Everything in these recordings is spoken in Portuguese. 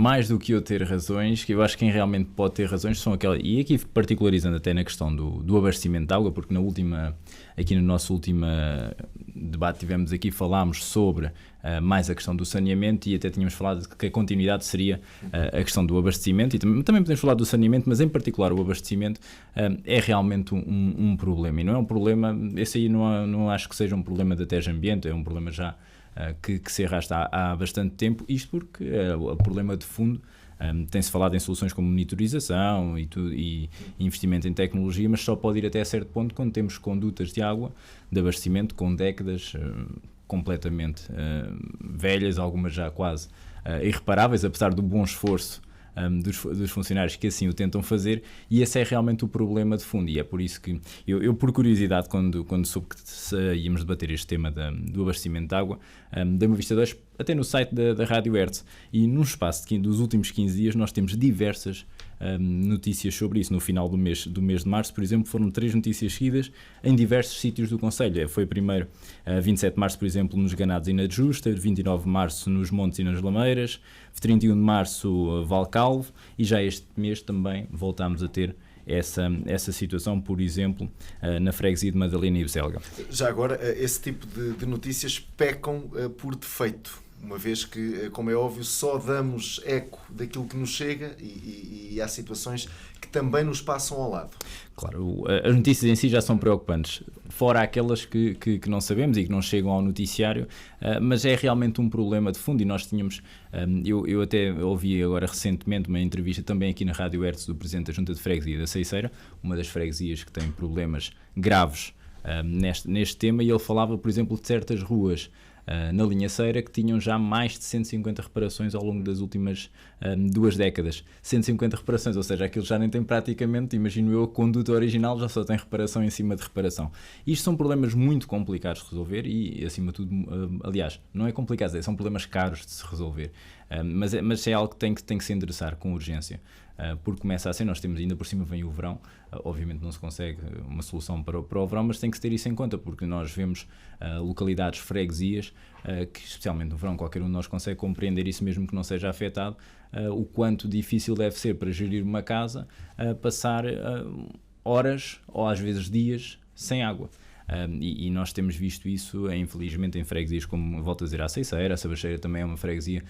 Mais do que eu ter razões, que eu acho que quem realmente pode ter razões são aquelas, e aqui particularizando até na questão do abastecimento de água, porque aqui no nosso último debate falámos sobre mais a questão do saneamento, e até tínhamos falado que a continuidade seria a questão do abastecimento, e também podemos falar do saneamento, mas em particular o abastecimento é realmente um problema, e não é um problema, esse aí não acho que seja um problema da TEJ Ambiente, é um problema já que se arrasta há bastante tempo, isto porque o problema de fundo, tem-se falado em soluções como monitorização e investimento em tecnologia, mas só pode ir até certo ponto quando temos condutas de água de abastecimento com décadas completamente velhas, algumas já quase irreparáveis, apesar do bom esforço dos funcionários que assim o tentam fazer, e esse é realmente o problema de fundo, e é por isso que eu por curiosidade, quando soube que íamos debater este tema do abastecimento de água, dei uma vista de olhos até no site da Rádio Hertz, e num espaço dos últimos 15 dias nós temos diversas notícias sobre isso. No final do mês de março, por exemplo, foram 3 notícias seguidas em diversos sítios do concelho. Foi primeiro 27 de março, por exemplo, nos Ganados e na Justa, 29 de março nos Montes e nas Lameiras, 31 de março Valcalvo, e já este mês também voltámos a ter essa situação, por exemplo, na freguesia de Madalena e Beselga. Já agora, esse tipo de notícias pecam por defeito, uma vez que, como é óbvio, só damos eco daquilo que nos chega, e há situações que também nos passam ao lado. Claro, as notícias em si já são preocupantes, fora aquelas que não sabemos e que não chegam ao noticiário, mas é realmente um problema de fundo, e nós tínhamos, eu até ouvi agora recentemente uma entrevista também aqui na Rádio Hertz do Presidente da Junta de Freguesia da Ceiceira, uma das freguesias que tem problemas graves neste tema, e ele falava, por exemplo, de certas ruas na linha Ceira que tinham já mais de 150 reparações ao longo das últimas 2 décadas. 150 reparações, ou seja, aquilo já nem tem praticamente, imagino eu, a conduta original já só tem reparação em cima de reparação. Isto são problemas muito complicados de resolver e, acima de tudo, aliás, não é complicado, são problemas caros de se resolver, mas é algo que tem que se endereçar com urgência. Porque começa a ser, nós temos ainda por cima, vem o verão, obviamente não se consegue uma solução para o verão, mas tem que se ter isso em conta, porque nós vemos localidades, freguesias, que especialmente no verão qualquer um de nós consegue compreender isso, mesmo que não seja afetado, o quanto difícil deve ser para gerir uma casa, passar horas ou às vezes dias sem água. E nós temos visto isso, infelizmente, em freguesias como, volto a dizer, a Ceiceira, a Sabacheira também é uma freguesia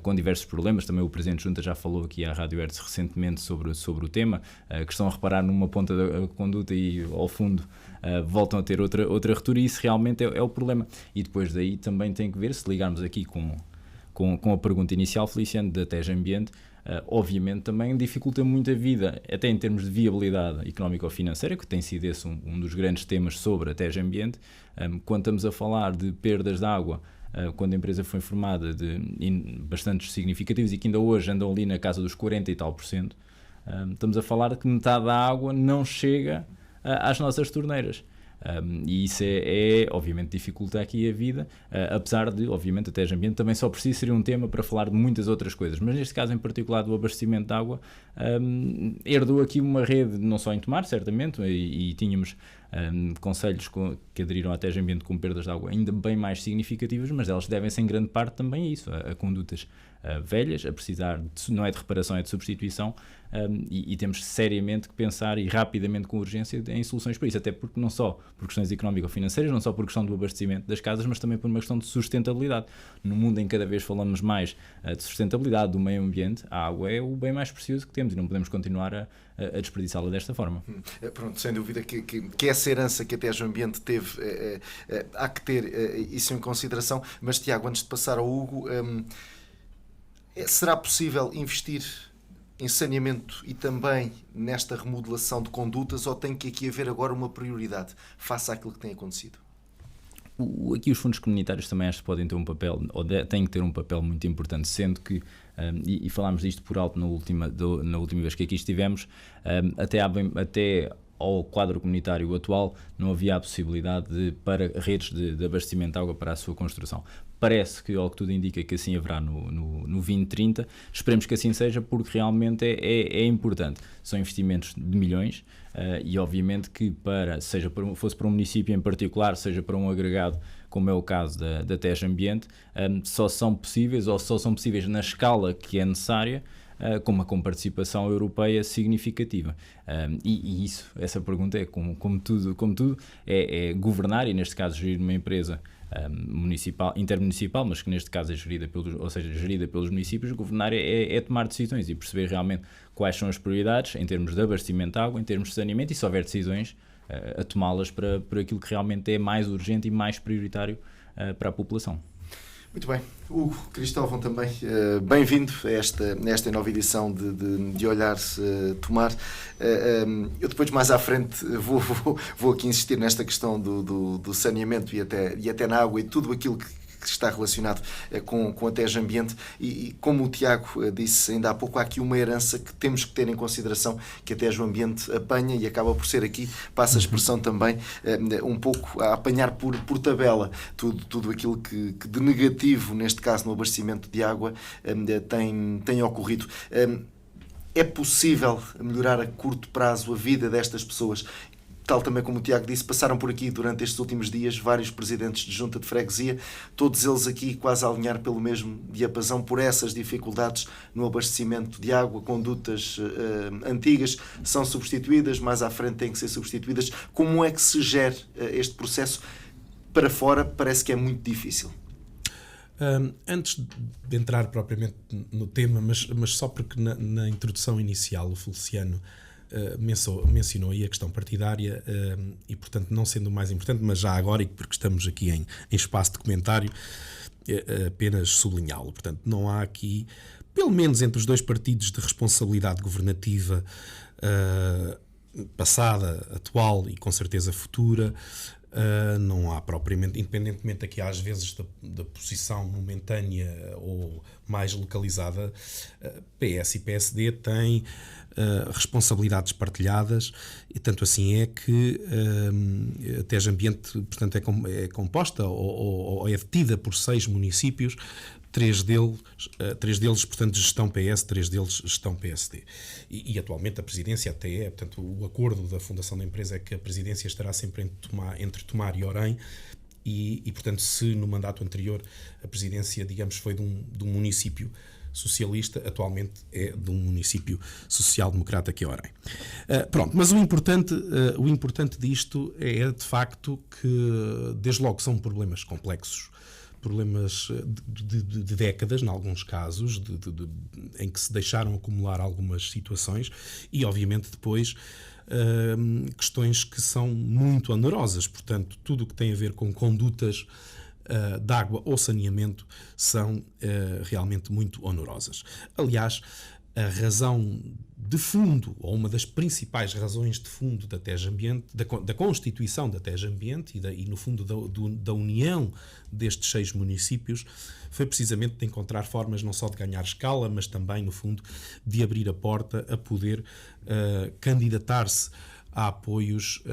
com diversos problemas. Também o Presidente Junta já falou aqui à Rádio Hertz recentemente sobre o tema, que estão a reparar numa ponta da conduta e ao fundo voltam a ter outra ruptura, e isso realmente é o problema. E depois daí também tem que ver, se ligarmos aqui com a pergunta inicial, Feliciano, da TEJ Ambiente, obviamente também dificulta muito a vida, até em termos de viabilidade económico-financeira, que tem sido esse um dos grandes temas sobre a TEJ Ambiente. Quando estamos a falar de perdas de água, quando a empresa foi formada, bastante significativos, e que ainda hoje andam ali na casa dos 40 e tal %, estamos a falar de que metade da água não chega às nossas torneiras. E isso obviamente dificulta aqui a vida, apesar de, obviamente, a TEJ Ambiente também só precisa ser um tema para falar de muitas outras coisas, mas neste caso em particular do abastecimento de água, herdou aqui uma rede, não só em Tomar, certamente, e tínhamos concelhos que aderiram à TEJ Ambiente com perdas de água ainda bem mais significativas, mas elas devem-se em grande parte também a isso, a condutas velhas, a precisar, não é de reparação, é de substituição, e temos seriamente que pensar e rapidamente com urgência em soluções para isso, até porque não só por questões económico-financeiras, não só por questão do abastecimento das casas, mas também por uma questão de sustentabilidade. No mundo em que cada vez falamos mais de sustentabilidade, do meio ambiente, a água é o bem mais precioso que temos e não podemos continuar a desperdiçá-la desta forma. Pronto, sem dúvida que essa herança que a TEJ Ambiente teve, há que ter isso em consideração. Mas, Tiago, antes de passar ao Hugo, será possível investir em saneamento e também nesta remodelação de condutas, ou tem que aqui haver agora uma prioridade face àquilo que tem acontecido? Aqui os fundos comunitários também acho que podem ter um papel, ou têm que ter um papel muito importante, sendo que, e falámos disto por alto na última vez que aqui estivemos, até ao quadro comunitário atual, não havia a possibilidade para redes de abastecimento de água para a sua construção. Parece que, ao que tudo indica, que assim haverá no 2030. Esperemos que assim seja, porque realmente é importante. São investimentos de milhões e, obviamente, que fosse para um município em particular, seja para um agregado, como é o caso da TEJ Ambiente, só são possíveis na escala que é necessária, com participação europeia significativa. E essa pergunta é, como tudo, é governar, e neste caso gerir uma empresa municipal, intermunicipal, mas que neste caso é gerida pelos municípios. Governar é tomar decisões e perceber realmente quais são as prioridades em termos de abastecimento de água, em termos de saneamento, e se houver decisões, a tomá-las para aquilo que realmente é mais urgente e mais prioritário para a população. Muito bem. Hugo Cristóvão também, bem-vindo a esta nova edição de Olhar Tomar. Eu depois, mais à frente, vou aqui insistir nesta questão do saneamento e até na água e tudo aquilo que está relacionado com a TEJ Ambiente, e como o Tiago disse ainda há pouco, há aqui uma herança que temos que ter em consideração, que a TEJ Ambiente apanha e acaba por ser aqui, passa a expressão também, um pouco a apanhar por tabela tudo aquilo que de negativo, neste caso no abastecimento de água, tem ocorrido. É possível melhorar a curto prazo a vida destas pessoas? Tal também como o Tiago disse, passaram por aqui durante estes últimos dias vários presidentes de junta de freguesia, todos eles aqui quase a alinhar pelo mesmo diapasão por essas dificuldades no abastecimento de água. Condutas antigas são substituídas, mais à frente têm que ser substituídas. Como é que se gera este processo? Para fora parece que é muito difícil. Antes de entrar propriamente no tema, mas só porque na introdução inicial o Feliciano mencionou aí a questão partidária, e portanto não sendo o mais importante, mas já agora, e porque estamos aqui em espaço de comentário, apenas sublinhá-lo. Portanto, não há aqui, pelo menos entre os dois partidos de responsabilidade governativa passada, atual e com certeza futura, não há propriamente, independentemente aqui às vezes da posição momentânea ou mais localizada, PS e PSD têm responsabilidades partilhadas, e tanto assim é que a TEJ Ambiente, portanto, é composta ou é detida por 6 municípios, 3 deles, portanto, gestão PS, 3 deles gestão PSD. E atualmente a presidência até portanto, o acordo da fundação da empresa é que a presidência estará sempre entre Tomar e Orém, e portanto, se no mandato anterior a presidência, digamos, foi de um município socialista, atualmente é de um município social-democrata, que é Orém. Pronto, mas o importante disto é de facto que, desde logo, são problemas complexos, problemas de décadas, em alguns casos, em que se deixaram acumular algumas situações, e obviamente depois questões que são muito onerosas. Portanto, tudo o que tem a ver com condutas de água ou saneamento são realmente muito onerosas. Aliás, a razão de fundo, ou uma das principais razões de fundo da TEJ Ambiente, da constituição da TEJ Ambiente e no fundo da união destes 6 municípios, foi precisamente de encontrar formas não só de ganhar escala, mas também, no fundo, de abrir a porta a poder candidatar-se a apoios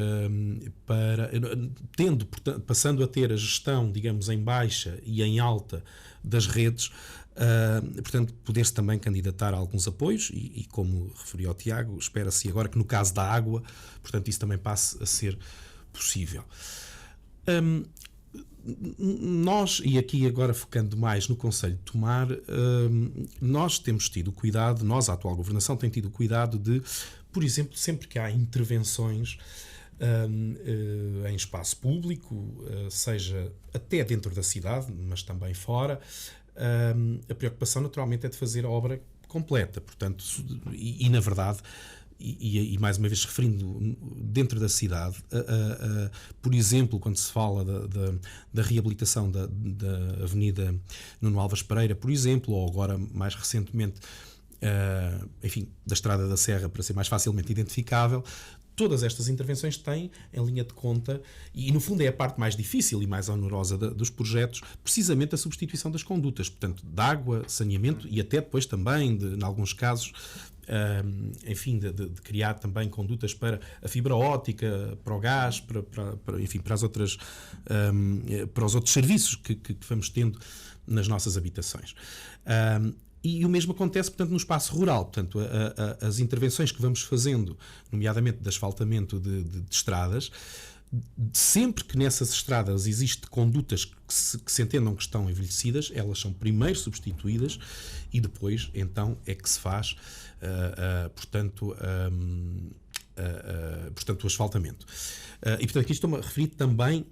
passando a ter a gestão, digamos, em baixa e em alta das redes, portanto, poder-se também candidatar a alguns apoios, e como referiu ao Tiago, espera-se agora que no caso da água, portanto, isso também passe a ser possível. Nós, e aqui agora focando mais no Conselho de Tomar, nós temos tido cuidado, a atual governação tem tido cuidado de, por exemplo, sempre que há intervenções em espaço público, seja até dentro da cidade, mas também fora, a preocupação naturalmente é de fazer a obra completa, portanto, e na verdade, e mais uma vez referindo dentro da cidade, por exemplo, quando se fala da reabilitação da Avenida Nuno Álvares Pereira, por exemplo, ou agora mais recentemente, enfim, da Estrada da Serra, para ser mais facilmente identificável, todas estas intervenções têm em linha de conta, e no fundo é a parte mais difícil e mais onerosa dos projetos, precisamente a substituição das condutas, portanto, de água, saneamento e até depois também, em alguns casos, enfim, de criar também condutas para a fibra óptica, para o gás, enfim, para os outros serviços que vamos tendo nas nossas habitações. E o mesmo acontece, portanto, no espaço rural. Portanto, as intervenções que vamos fazendo, nomeadamente de asfaltamento de estradas, sempre que nessas estradas existe condutas que se entendam que estão envelhecidas, elas são primeiro substituídas e depois, então, é que se faz, portanto, o asfaltamento. E, portanto, aqui estou-me a referir também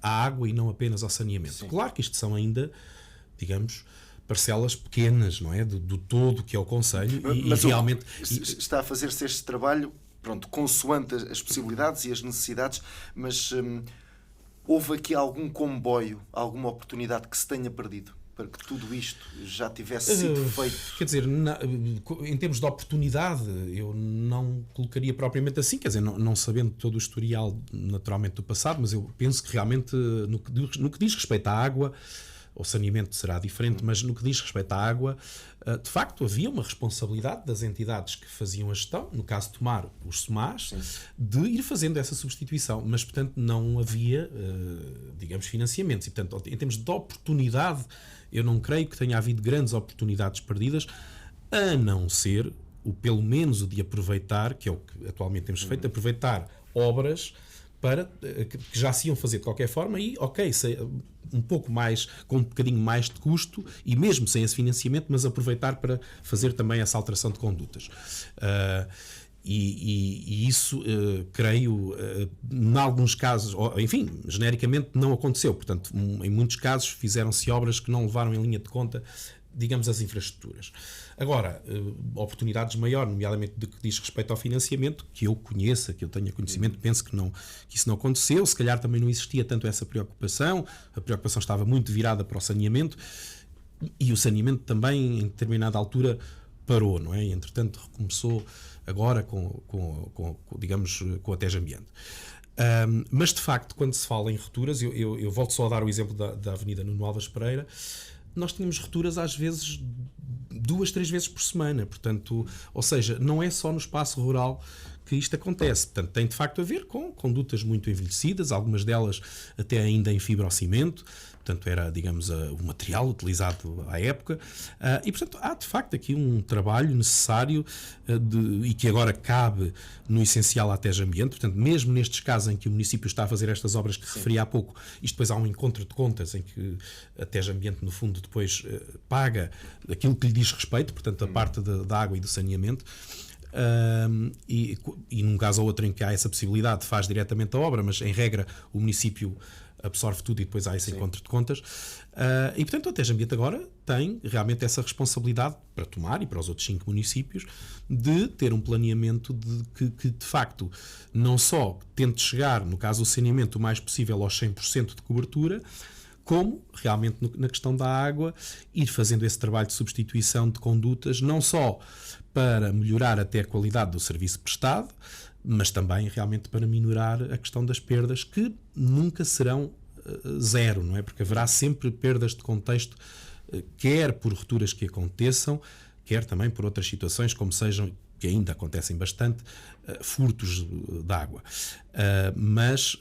à água e não apenas ao saneamento. Sim. Claro que isto são ainda, digamos, parcelas pequenas, não é? Do todo que é o concelho. Mas realmente está a fazer-se este trabalho, pronto, consoante as possibilidades e as necessidades, mas houve aqui algum comboio, alguma oportunidade que se tenha perdido para que tudo isto já tivesse sido feito? Quer dizer, em termos de oportunidade, eu não colocaria propriamente assim, quer dizer, não sabendo todo o historial naturalmente do passado, mas eu penso que realmente no que diz respeito à água, o saneamento será diferente, mas no que diz respeito à água, de facto havia uma responsabilidade das entidades que faziam a gestão, no caso de tomar os SOMAs, de ir fazendo essa substituição, mas portanto não havia, digamos, financiamentos. E portanto, em termos de oportunidade, eu não creio que tenha havido grandes oportunidades perdidas, a não ser, pelo menos o de aproveitar, que é o que atualmente temos feito, aproveitar obras que já se iam fazer de qualquer forma e, um pouco mais, com um bocadinho mais de custo e mesmo sem esse financiamento, mas aproveitar para fazer também essa alteração de condutas. E isso, creio, em alguns casos, enfim, genericamente não aconteceu. Portanto, em muitos casos fizeram-se obras que não levaram em linha de conta, digamos, as infraestruturas. Agora, oportunidades maiores, nomeadamente do que diz respeito ao financiamento, que eu conheça, que eu tenha conhecimento, penso que isso não aconteceu. Se calhar também não existia tanto essa preocupação, a preocupação estava muito virada para o saneamento, e o saneamento também, em determinada altura, parou, não é? E, entretanto, recomeçou agora digamos, com a TEJ Ambiente. Mas, de facto, quando se fala em rupturas, eu volto só a dar o exemplo da Avenida Nuno Alves Pereira, nós tínhamos rupturas às vezes 2, 3 vezes por semana, portanto, ou seja, não é só no espaço rural que isto acontece, portanto, tem de facto a ver com condutas muito envelhecidas, algumas delas até ainda em fibrocimento, portanto era, digamos, o material utilizado à época, e portanto há de facto aqui um trabalho necessário e que agora cabe no essencial à TEJ Ambiente, portanto mesmo nestes casos em que o município está a fazer estas obras que referi há pouco, isto depois há um encontro de contas em que a TEJ Ambiente no fundo depois paga aquilo que lhe diz respeito, portanto a parte da água e do saneamento, e num caso ou outro em que há essa possibilidade faz diretamente a obra, mas em regra o município absorve tudo e depois há esse encontro de contas, e portanto a TEJ Ambiente agora tem realmente essa responsabilidade para tomar, e para os outros 5 municípios, de ter um planeamento que de facto não só tente chegar, no caso do saneamento, o mais possível aos 100% de cobertura, como realmente na questão da água, ir fazendo esse trabalho de substituição de condutas, não só para melhorar até a qualidade do serviço prestado, mas também realmente para minorar a questão das perdas, que nunca serão zero, não é? Porque haverá sempre perdas de contexto, quer por rupturas que aconteçam, quer também por outras situações, como sejam, que ainda acontecem bastante, furtos de água. Mas,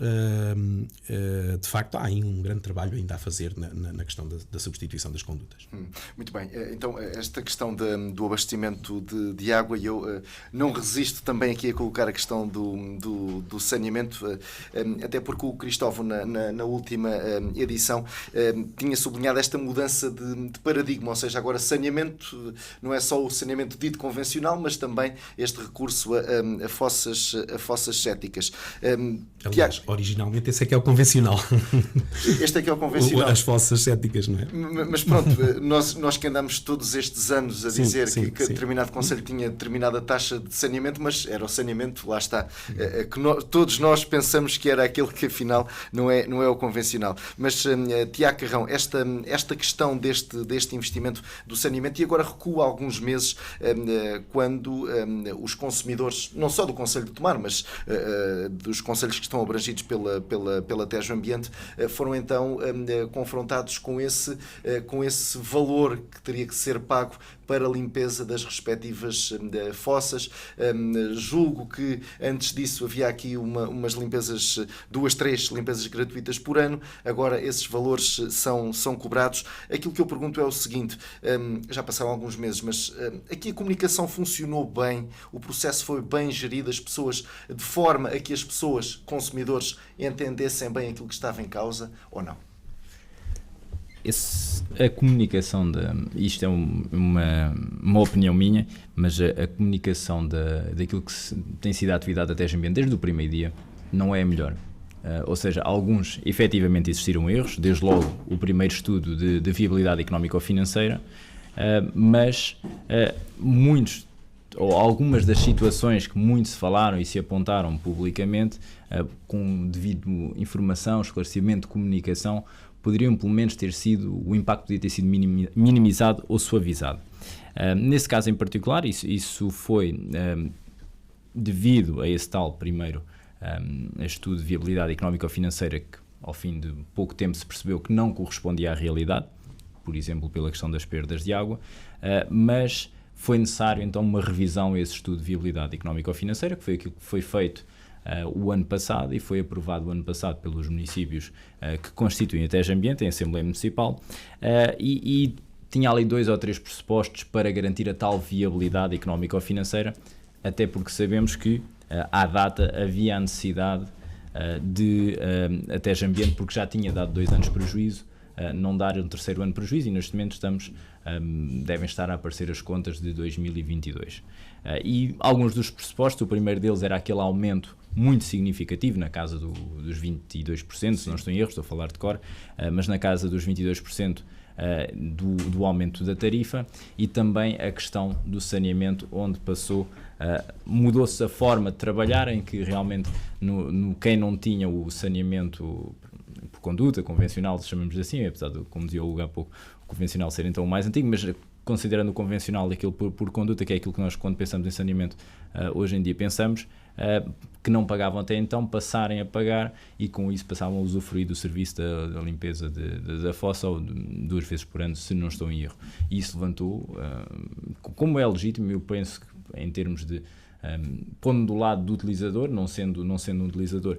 de facto, há aí um grande trabalho ainda a fazer na questão da substituição das condutas. Muito bem. Então, esta questão do abastecimento de água, eu não resisto também aqui a colocar a questão do saneamento, até porque o Cristóvão, na última edição, tinha sublinhado esta mudança de paradigma, ou seja, agora saneamento não é só o saneamento dito convencional, mas também este recurso a fossas céticas. Aliás, originalmente esse é que é o convencional. Este é que é o convencional. As fossas céticas, não é? Mas pronto, nós que andamos todos estes anos a dizer que determinado concelho tinha determinada taxa de saneamento, mas era o saneamento, lá está, que todos nós pensamos que era aquele que afinal não é o convencional. Mas, Tiago Carrão, esta questão deste investimento do saneamento, e agora recua alguns meses, quando os consumidores, não só só do Conselho de Tomar, mas dos concelhos que estão abrangidos pela Tejo Ambiente, foram então confrontados com esse valor que teria que ser pago para a limpeza das respectivas fossas. Julgo que antes disso havia aqui umas limpezas, 2, 3 limpezas gratuitas por ano, agora esses valores são cobrados. Aquilo que eu pergunto é o seguinte, já passaram alguns meses, mas aqui a comunicação funcionou bem, o processo foi bem gerido, as pessoas, de forma a que as pessoas, consumidores, entendessem bem aquilo que estava em causa, ou não? A comunicação, isto é uma opinião minha, mas a comunicação daquilo que tem sido a atividade da Tejo Ambiente desde o primeiro dia não é a melhor. Ou seja, alguns efetivamente existiram erros, desde logo o primeiro estudo de viabilidade económico-financeira, mas muitos, ou algumas das situações que muito se falaram e se apontaram publicamente, com devido informação, esclarecimento, comunicação, poderiam pelo menos ter sido, o impacto podia ter sido minimizado ou suavizado. Nesse caso em particular, isso foi devido a esse tal primeiro estudo de viabilidade económico-financeira que ao fim de pouco tempo se percebeu que não correspondia à realidade, por exemplo pela questão das perdas de água, mas foi necessário então uma revisão a esse estudo de viabilidade económico-financeira, que foi aquilo que foi feito o ano passado e foi aprovado o ano passado pelos municípios que constituem a Tejo Ambiente, em Assembleia Municipal, e tinha ali 2 ou 3 pressupostos para garantir a tal viabilidade económico-financeira, até porque sabemos que à data havia a necessidade de a Tejo Ambiente, porque já tinha dado 2 anos de prejuízo, não dar um terceiro ano de prejuízo, e neste momento devem estar a aparecer as contas de 2022. E alguns dos pressupostos, o primeiro deles era aquele aumento muito significativo, na casa dos 22%, se não estou em erro, estou a falar de cor, mas na casa dos 22% do aumento da tarifa, e também a questão do saneamento, onde mudou-se a forma de trabalhar, em que realmente quem não tinha o saneamento por conduta convencional, chamamos assim, apesar de, como dizia o Hugo há pouco, o convencional ser então o mais antigo, mas considerando o convencional aquilo por conduta, que é aquilo que nós, quando pensamos em saneamento, hoje em dia pensamos, que não pagavam até então, passarem a pagar, e com isso passavam a usufruir do serviço da limpeza da fossa, ou 2 vezes por ano, se não estou em erro. E isso levantou, como é legítimo, eu penso que em termos de pondo do lado do utilizador, não sendo um utilizador,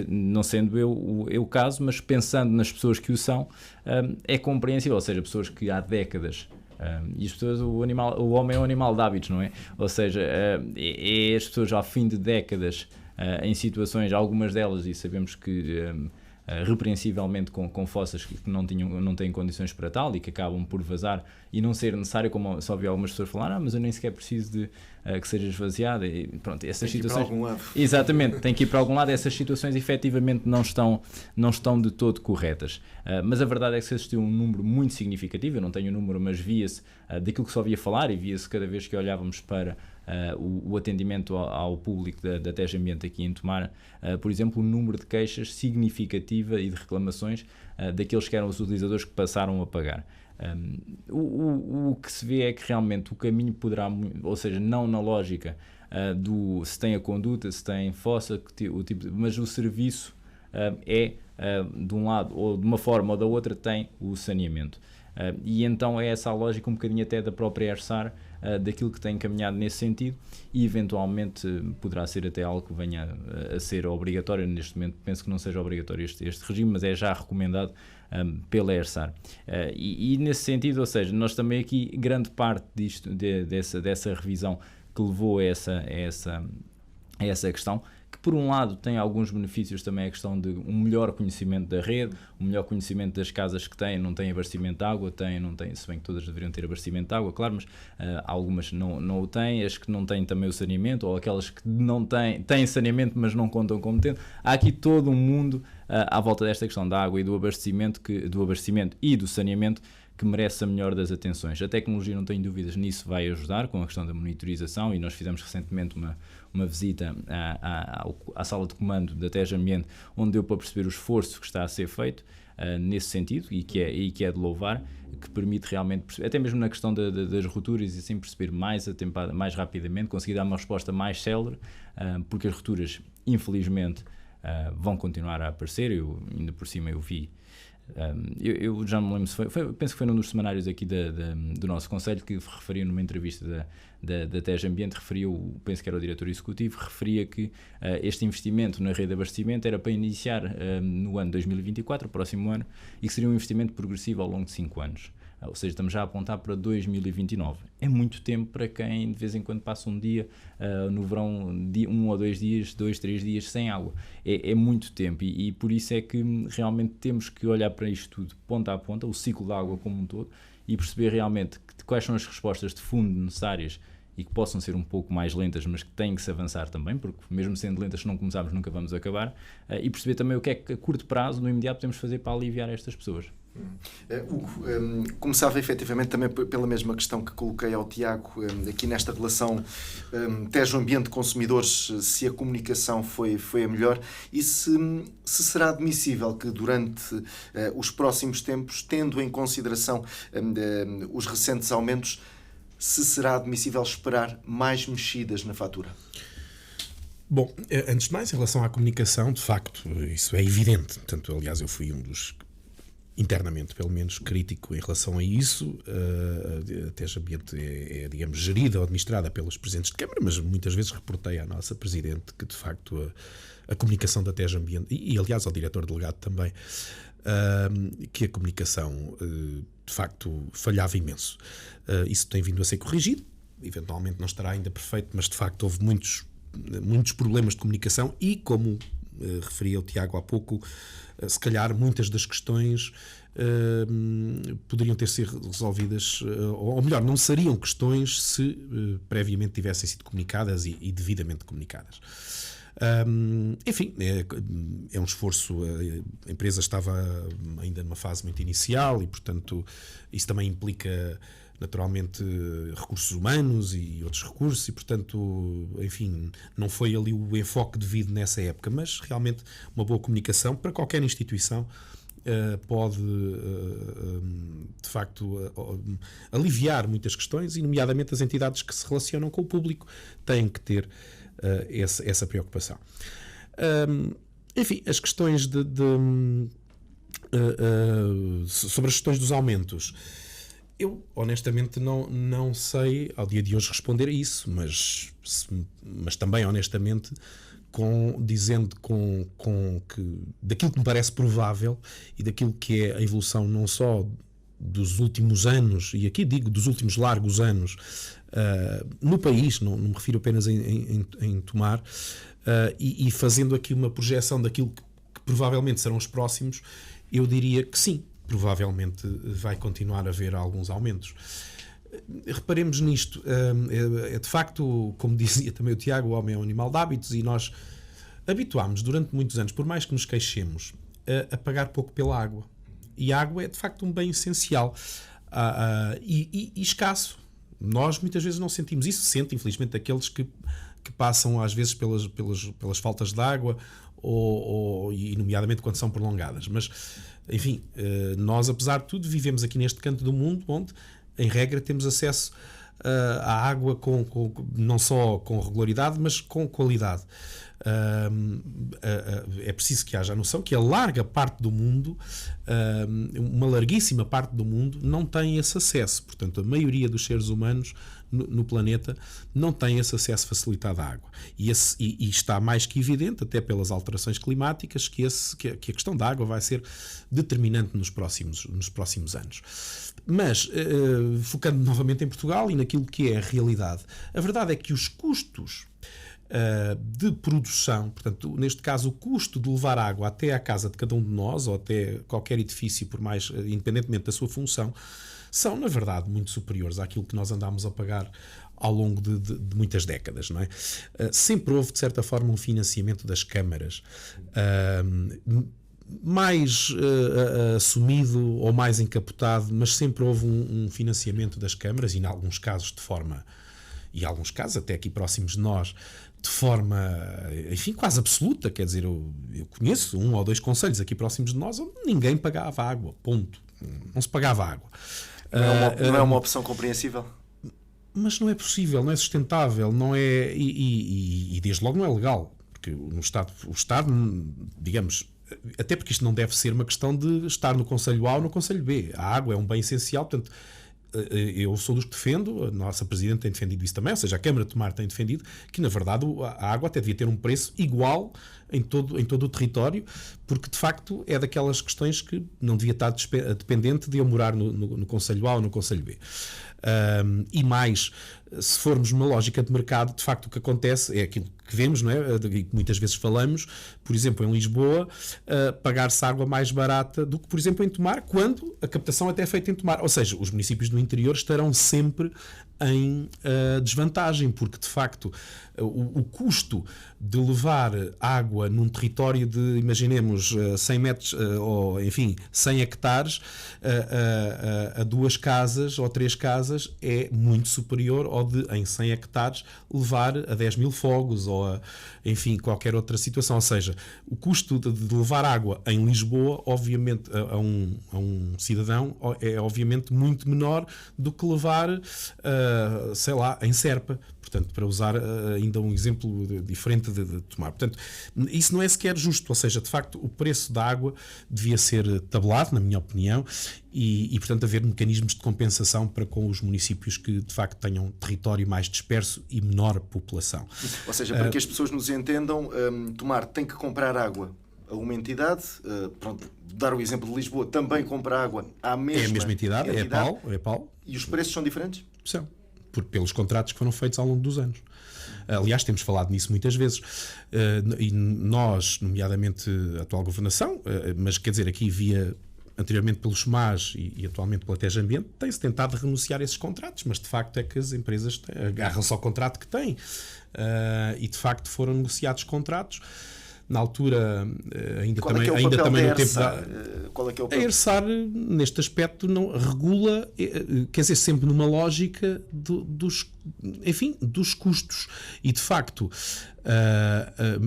não sendo eu o caso, mas pensando nas pessoas que o são, é compreensível, ou seja, pessoas que há décadas, e as pessoas, o homem é um animal de hábitos, não é? Ou seja, as pessoas ao fim de décadas, em situações, algumas delas, e sabemos que repreensivelmente com fossas que não têm condições para tal e que acabam por vazar e não ser necessário, como só vi algumas pessoas falar, mas eu nem sequer preciso de que seja esvaziada, e pronto, essas situações, para algum lado. Exatamente, tem que ir para algum lado. Essas situações efetivamente não estão de todo corretas, mas a verdade é que se existiu um número muito significativo, eu não tenho o número, mas via-se daquilo que só ouvia falar, e via-se cada vez que olhávamos para o atendimento ao público da Tejo Ambiente aqui em Tomar, por exemplo, o número de queixas significativa e de reclamações daqueles que eram os utilizadores que passaram a pagar. O que se vê é que realmente o caminho poderá, ou seja, não na lógica se tem a conduta, se tem fossa, mas o serviço de um lado, ou de uma forma ou da outra, tem o saneamento. E então é essa a lógica um bocadinho até da própria ERSAR, daquilo que tem caminhado nesse sentido, e eventualmente poderá ser até algo que venha a ser obrigatório. Neste momento penso que não seja obrigatório este regime, mas é já recomendado pela ERSAR. E nesse sentido, ou seja, nós também aqui, grande parte dessa revisão que levou a essa questão, que por um lado tem alguns benefícios também, a questão de um melhor conhecimento da rede, um melhor conhecimento das casas que não têm abastecimento de água, não têm, se bem que todas deveriam ter abastecimento de água, claro, mas algumas não o têm, as que não têm também o saneamento, ou aquelas que não têm saneamento mas não contam como tendo. Há aqui todo um mundo à volta desta questão da água e do abastecimento e do saneamento, que merece a melhor das atenções. A tecnologia, não tenho dúvidas, nisso vai ajudar com a questão da monitorização, e nós fizemos recentemente uma visita à sala de comando da TEJ Ambiente, onde deu para perceber o esforço que está a ser feito nesse sentido, e que é de louvar, que permite realmente perceber, até mesmo na questão das rupturas, e assim perceber mais atempada, mais rapidamente, conseguir dar uma resposta mais célere, porque as rupturas, infelizmente, vão continuar a aparecer. Eu, ainda por cima, eu vi, eu já não me lembro se penso que foi num dos semanários aqui do nosso conselho, que referia numa entrevista da TEJ Ambiente, penso que era o diretor executivo, referia que este investimento na rede de abastecimento era para iniciar no ano 2024, o próximo ano, e que seria um investimento progressivo ao longo de 5 anos. Ou seja, estamos já a apontar para 2029. É muito tempo para quem de vez em quando passa um dia no verão, 1 ou 2 dias, 2, 3 dias sem água. É muito tempo, e por isso é que realmente temos que olhar para isto tudo, ponta a ponta, o ciclo da água como um todo, e perceber realmente quais são as respostas de fundo necessárias, e que possam ser um pouco mais lentas, mas que têm que se avançar também, porque mesmo sendo lentas, se não começarmos, nunca vamos acabar, e perceber também o que é que a curto prazo, no imediato, podemos fazer para aliviar estas pessoas. Hugo, começava efetivamente também pela mesma questão que coloquei ao Tiago, aqui nesta relação TEJ Ambiente consumidores, se a comunicação foi a melhor, e se será admissível que durante os próximos tempos, tendo em consideração os recentes aumentos, se será admissível esperar mais mexidas na fatura? Bom, antes de mais, em relação à comunicação, de facto, isso é evidente. Portanto, aliás, eu fui um dos, internamente, pelo menos, crítico em relação a isso. A TEJ Ambiente digamos, gerida ou administrada pelos presidentes de Câmara, mas muitas vezes reportei à nossa Presidente que, de facto, a comunicação da TEJ Ambiente, e aliás ao diretor delegado também, que a comunicação, de facto, falhava imenso. Isso tem vindo a ser corrigido, eventualmente não estará ainda perfeito, mas, de facto, houve muitos problemas de comunicação e, como referia o Tiago há pouco, se calhar muitas das questões poderiam ter sido resolvidas, ou melhor, não seriam questões se previamente tivessem sido comunicadas e devidamente comunicadas. Enfim, é um esforço. A empresa estava ainda numa fase muito inicial e, portanto, isso também implica naturalmente recursos humanos e outros recursos, e portanto, enfim, não foi ali o enfoque devido nessa época, mas realmente uma boa comunicação para qualquer instituição pode de facto aliviar muitas questões, e nomeadamente as entidades que se relacionam com o público têm que ter essa preocupação. Enfim, as questões sobre as questões dos aumentos, eu honestamente não sei ao dia de hoje responder a isso, mas também honestamente dizendo que daquilo que me parece provável e daquilo que é a evolução não só dos últimos anos, e aqui digo dos últimos largos anos, no país, não me refiro apenas em Tomar, e fazendo aqui uma projeção daquilo que provavelmente serão os próximos, eu diria que sim, provavelmente vai continuar a haver alguns aumentos. Reparemos nisto, de facto, como dizia também o Tiago, o homem é um animal de hábitos, e nós habituámos durante muitos anos, por mais que nos queixemos, a pagar pouco pela água. E a água é de facto um bem essencial e escasso. Nós muitas vezes não sentimos isso, sentem infelizmente aqueles que passam às vezes pelas faltas de água, e nomeadamente quando são prolongadas. Mas, enfim, nós apesar de tudo vivemos aqui neste canto do mundo onde, em regra, temos acesso à água não só com regularidade, mas com qualidade. É preciso que haja a noção que a larga parte do mundo, uma larguíssima parte do mundo, não tem esse acesso. Portanto, a maioria dos seres humanos no planeta não tem esse acesso facilitado à água. E está mais que evidente, até pelas alterações climáticas, que a questão da água vai ser determinante nos próximos anos. Mas, focando novamente em Portugal e naquilo que é a realidade, a verdade é que os custos de produção, portanto, neste caso o custo de levar água até à casa de cada um de nós, ou até qualquer edifício, por mais independentemente da sua função, são, na verdade, muito superiores àquilo que nós andámos a pagar ao longo de muitas décadas, não é? Sempre houve, de certa forma, um financiamento das câmaras, mais assumido ou mais encapotado, mas sempre houve um financiamento das câmaras e, em alguns casos, e alguns casos até aqui próximos de nós, de forma, enfim, quase absoluta. Quer dizer, eu conheço 1 ou 2 concelhos aqui próximos de nós onde ninguém pagava água, ponto. Não se pagava água. Não é uma opção compreensível? Mas não é possível, não é sustentável, não é, e desde logo não é legal, porque o Estado, digamos, até porque isto não deve ser uma questão de estar no Conselho A ou no Conselho B. A água é um bem essencial, portanto, eu sou dos que defendo, a nossa Presidente tem defendido isso também, ou seja, a Câmara de Tomar tem defendido que, na verdade, a água até devia ter um preço igual em todo o território, porque, de facto, é daquelas questões que não devia estar dependente de eu morar no Conselho A ou no Conselho B. E mais, se formos numa lógica de mercado, de facto o que acontece é aquilo que vemos, não é? E que muitas vezes falamos, por exemplo, em Lisboa, pagar-se água mais barata do que, por exemplo, em Tomar, quando a captação até é feita em Tomar. Ou seja, os municípios do interior estarão sempre em desvantagem, porque de facto o custo de levar água num território de, imaginemos, 100 metros, ou enfim, 100 hectares, a 2 casas ou 3 casas é muito superior ao de, em 100 hectares, levar a 10 mil fogos ou a, enfim, qualquer outra situação. Ou seja, o custo de levar água em Lisboa, obviamente, a um cidadão é obviamente muito menor do que levar, sei lá, em Serpa. Portanto, para usar ainda um exemplo diferente de Tomar. Portanto, isso não é sequer justo. Ou seja, de facto, o preço da água devia ser tabelado, na minha opinião, e portanto, haver mecanismos de compensação para com os municípios que, de facto, tenham território mais disperso e menor população. Ou seja, para que as pessoas nos entendam, Tomar tem que comprar água a uma entidade, pronto, dar o exemplo de Lisboa, também compra água à mesma É a mesma entidade, é a PAL. E os preços são diferentes? São. Pelos contratos que foram feitos ao longo dos anos. Aliás, temos falado nisso muitas vezes. E nós, nomeadamente a atual governação, mas quer dizer, aqui via anteriormente pelo SMAS e atualmente pela TEG Ambiente, tem-se tentado renunciar a esses contratos, mas de facto é que as empresas agarram-se ao contrato que têm. E de facto foram negociados contratos. Na altura, ainda também no tempo da... Qual é que é o A papel? ERSAR, neste aspecto, não regula, quer dizer, sempre numa lógica dos custos. E, de facto,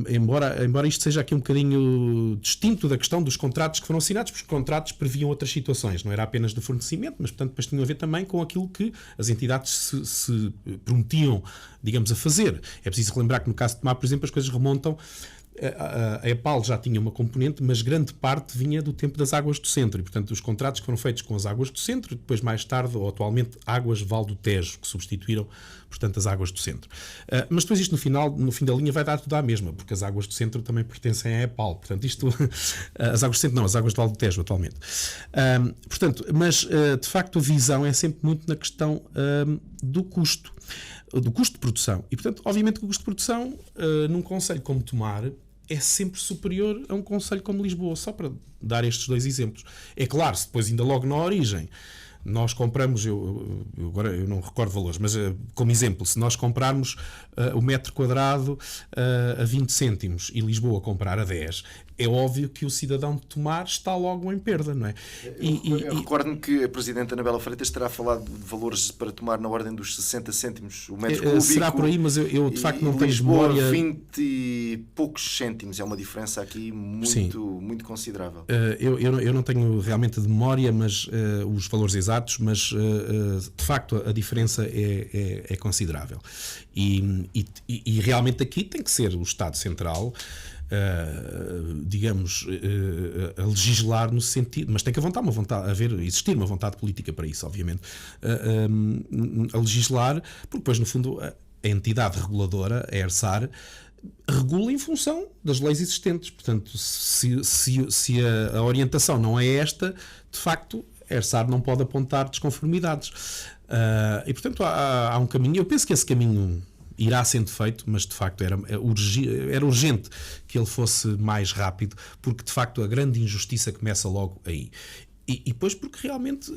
embora isto seja aqui um bocadinho distinto da questão dos contratos que foram assinados, porque os contratos previam outras situações, não era apenas de fornecimento, mas, portanto, depois tinham a ver também com aquilo que as entidades se prometiam, digamos, a fazer. É preciso relembrar que, no caso de Tomar, por exemplo, as coisas remontam. A EPAL já tinha uma componente, mas grande parte vinha do tempo das Águas do Centro e, portanto, os contratos que foram feitos com as Águas do Centro, depois mais tarde, ou atualmente, Águas Val do Tejo, que substituíram, portanto, as Águas do Centro. Mas depois isto no fim da linha vai dar tudo à mesma, porque as Águas do Centro também pertencem à EPAL, portanto isto, as Águas do Centro não, as Águas do Val do Tejo atualmente. Portanto, mas de facto a visão é sempre muito na questão do custo de produção. E, portanto, obviamente que o custo de produção num concelho como Tomar é sempre superior a um concelho como Lisboa, só para dar estes 2 exemplos. É claro, se depois ainda logo na origem nós compramos, agora eu não recordo valores, mas como exemplo, se nós comprarmos o metro quadrado a 20 cêntimos e Lisboa comprar a 10, é óbvio que o cidadão de Tomar está logo em perda, não é? Eu recordo-me que a Presidente Anabela Freitas terá falado de valores para Tomar na ordem dos 60 cêntimos o metro cúbico. Será por aí, mas eu de facto não tenho Lisboa, memória. 20 e poucos cêntimos, é uma diferença aqui muito considerável. Eu não tenho realmente de memória, mas os valores exatos, mas de facto a diferença é considerável. E realmente aqui tem que ser o Estado Central, digamos, a legislar no sentido, mas tem que existir uma vontade política para isso, obviamente, a legislar, porque depois no fundo a entidade reguladora, a ERSAR, regula em função das leis existentes. Portanto, se a orientação não é esta, de facto a ERSAR não pode apontar desconformidades. E portanto há um caminho, eu penso que esse caminho irá sendo feito, mas de facto era urgente que ele fosse mais rápido, porque de facto a grande injustiça começa logo aí. E depois porque realmente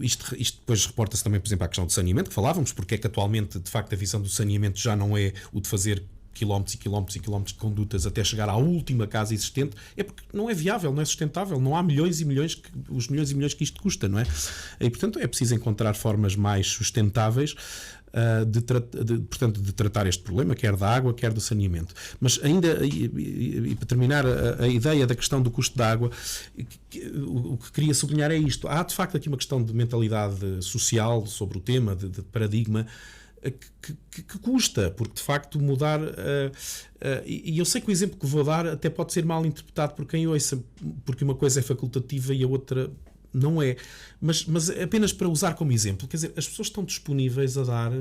isto depois reporta-se também, por exemplo, à questão do saneamento que falávamos, porque é que atualmente de facto a visão do saneamento já não é o de fazer quilómetros e quilómetros e quilómetros de condutas até chegar à última casa existente, é porque não é viável, não é sustentável, não há milhões e milhões, os milhões e milhões que isto custa, não é? E, portanto, é preciso encontrar formas mais sustentáveis de tratar este problema, quer da água, quer do saneamento. Mas ainda, e para terminar, a ideia da questão do custo da água, o que queria sublinhar é isto. Há, de facto, aqui uma questão de mentalidade social sobre o tema, de paradigma, que custa, porque de facto mudar, e eu sei que o exemplo que vou dar até pode ser mal interpretado por quem ouça, porque uma coisa é facultativa e a outra não é, mas apenas para usar como exemplo, quer dizer, as pessoas estão disponíveis a dar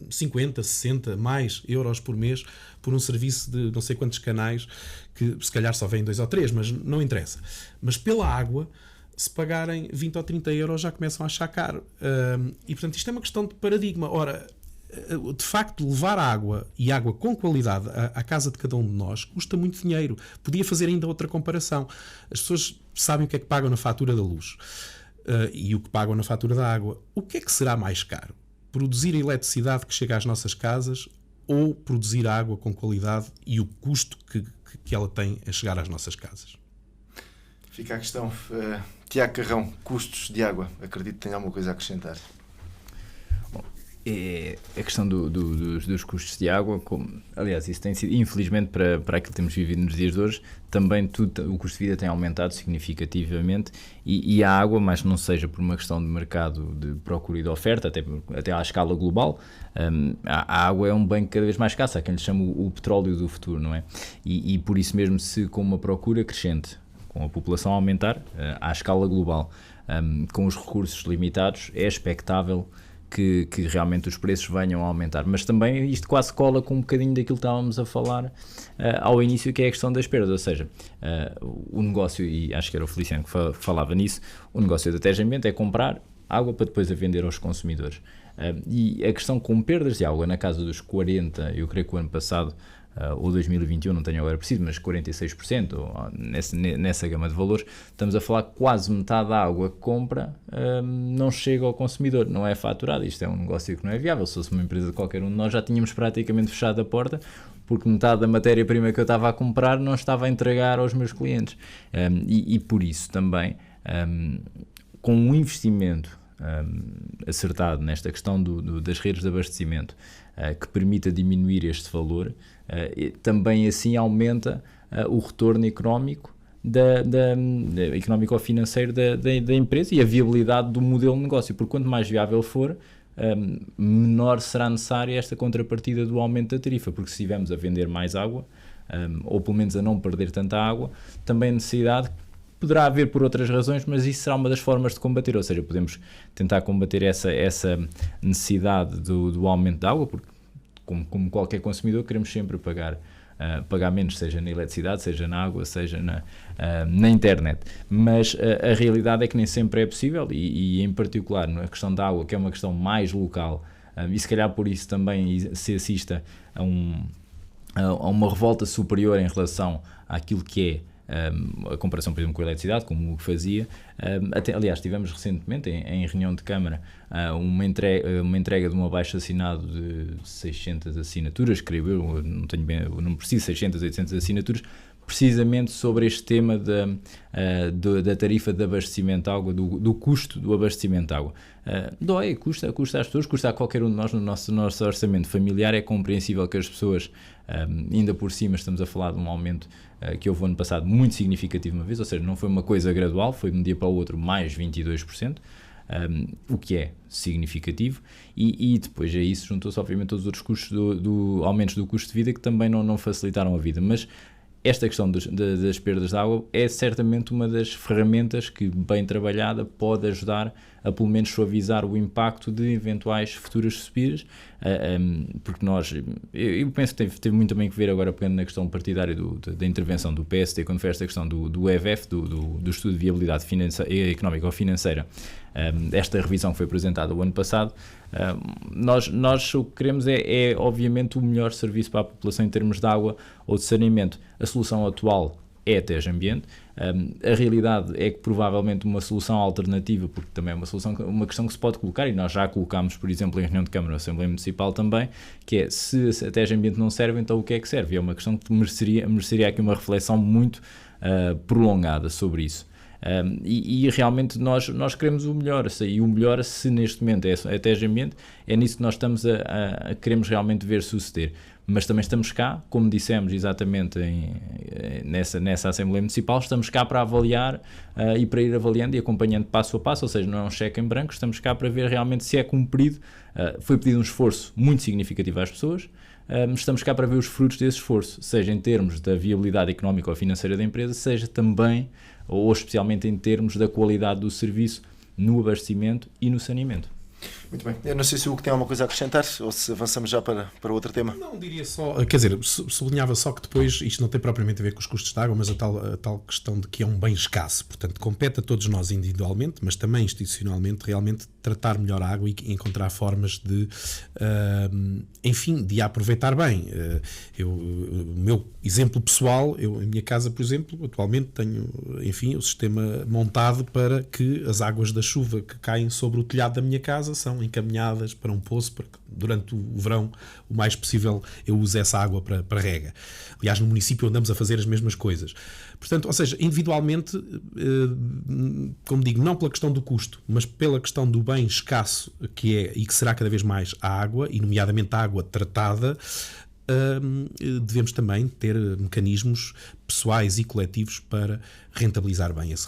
50, 60, mais euros por mês por um serviço de não sei quantos canais, que se calhar só vêm 2 ou 3, mas não interessa. Mas pela água, se pagarem 20 ou 30 euros já começam a achar caro. E portanto isto é uma questão de paradigma. Ora, de facto, levar água e água com qualidade à casa de cada um de nós custa muito dinheiro. Podia fazer ainda outra comparação. As pessoas sabem o que é que pagam na fatura da luz e o que pagam na fatura da água. O que é que será mais caro? Produzir a eletricidade que chega às nossas casas ou produzir água com qualidade e o custo que ela tem a chegar às nossas casas? Fica a questão. Tiago Carrão, custos de água. Acredito que tenha alguma coisa a acrescentar. Bom, a questão dos custos de água, aliás, isso tem sido, infelizmente, para aquilo que temos vivido nos dias de hoje, também o custo de vida tem aumentado significativamente e a água, mas não seja por uma questão de mercado de procura e de oferta, até à escala global, a água é um bem cada vez mais escasso, há quem lhe chama o petróleo do futuro, não é? E por isso mesmo, se com uma procura crescente, com a população a aumentar à escala global, com os recursos limitados, é expectável que realmente os preços venham a aumentar. Mas também isto quase cola com um bocadinho daquilo que estávamos a falar ao início, que é a questão das perdas, ou seja, o negócio, e acho que era o Feliciano que falava nisso, o negócio da Tejo Ambiente é comprar água para depois a vender aos consumidores. E a questão com perdas de água na casa dos 40%, eu creio que o ano passado, ou 2021, não tenho agora preciso, mas 46%, ou nessa gama de valores, estamos a falar que quase metade da água que compra não chega ao consumidor, não é faturada. Isto é um negócio que não é viável. Se fosse uma empresa de qualquer um de nós, já tínhamos praticamente fechado a porta, porque metade da matéria-prima que eu estava a comprar não estava a entregar aos meus clientes. E por isso também, com um investimento acertado nesta questão das redes de abastecimento, que permita diminuir este valor, também assim aumenta o retorno económico económico ou financeiro da empresa e a viabilidade do modelo de negócio, porque quanto mais viável for, menor será necessária esta contrapartida do aumento da tarifa, porque se estivermos a vender mais água, ou pelo menos a não perder tanta água, também a necessidade poderá haver por outras razões, mas isso será uma das formas de combater, ou seja, podemos tentar combater essa necessidade do aumento da água, porque como qualquer consumidor queremos sempre pagar menos, seja na eletricidade, seja na água, seja na internet, mas a realidade é que nem sempre é possível e em particular na questão da água, que é uma questão mais local, e se calhar por isso também se assista a uma revolta superior em relação àquilo que é a comparação, por exemplo, com a eletricidade, como o que fazia. Aliás, tivemos recentemente, em reunião de Câmara, uma entrega de um abaixo-assinado de 600 assinaturas, creio eu, não tenho bem o número preciso, 600, 800 assinaturas, precisamente sobre este tema da tarifa de abastecimento de água, do custo do abastecimento de água. Custa às pessoas, custa a qualquer um de nós no nosso orçamento familiar. É compreensível que as pessoas, ainda por cima, estamos a falar de um aumento que houve ano passado muito significativo uma vez, ou seja, não foi uma coisa gradual, foi de um dia para o outro mais 22%, o que é significativo, e depois a isso juntou-se obviamente todos os outros custos do aumentos do custo de vida que também não facilitaram a vida, mas esta questão das perdas de água é certamente uma das ferramentas que, bem trabalhada, pode ajudar a pelo menos suavizar o impacto de eventuais futuras subidas, porque eu penso que teve muito também que ver, agora pegando na questão partidária da intervenção do PSD, quando foi esta questão do EVF, do Estudo de Viabilidade Económica ou Financeira, esta revisão que foi apresentada o ano passado. Nós o que queremos é obviamente o melhor serviço para a população em termos de água ou de saneamento. A solução atual é a TEJ Ambiente. A realidade é que provavelmente uma solução alternativa, porque também é uma questão que se pode colocar, e nós já colocámos, por exemplo, em reunião de Câmara ou Assembleia Municipal também, que é, se a TEJ Ambiente não serve, então o que é que serve? É uma questão que mereceria aqui uma reflexão muito prolongada sobre isso. E realmente nós queremos o melhor, e o melhor, se neste momento é a TEJ Ambiente, é nisso que nós estamos queremos realmente ver suceder. Mas também estamos cá, como dissemos exatamente nessa Assembleia Municipal, estamos cá para avaliar e para ir avaliando e acompanhando passo a passo, ou seja, não é um cheque em branco, estamos cá para ver realmente se é cumprido. Foi pedido um esforço muito significativo às pessoas, estamos cá para ver os frutos desse esforço, seja em termos da viabilidade económica ou financeira da empresa, seja também, ou especialmente em termos da qualidade do serviço no abastecimento e no saneamento. Muito bem. Eu não sei se o Hugo tem alguma coisa a acrescentar ou se avançamos já para outro tema. Não, diria só, quer dizer, sublinhava só que depois isto não tem propriamente a ver com os custos de água, mas a tal questão de que é um bem escasso. Portanto, compete a todos nós individualmente, mas também institucionalmente, realmente tratar melhor a água e encontrar formas de, enfim, de a aproveitar bem. O meu exemplo pessoal, em minha casa, por exemplo, atualmente tenho, enfim, o sistema montado para que as águas da chuva que caem sobre o telhado da minha casa são encaminhadas para um poço, para que durante o verão o mais possível eu use essa água para rega. Aliás, no município andamos a fazer as mesmas coisas. Portanto, ou seja, individualmente, como digo, não pela questão do custo, mas pela questão do bem escasso que é e que será cada vez mais a água, e nomeadamente a água tratada, devemos também ter mecanismos pessoais e coletivos para rentabilizar bem esse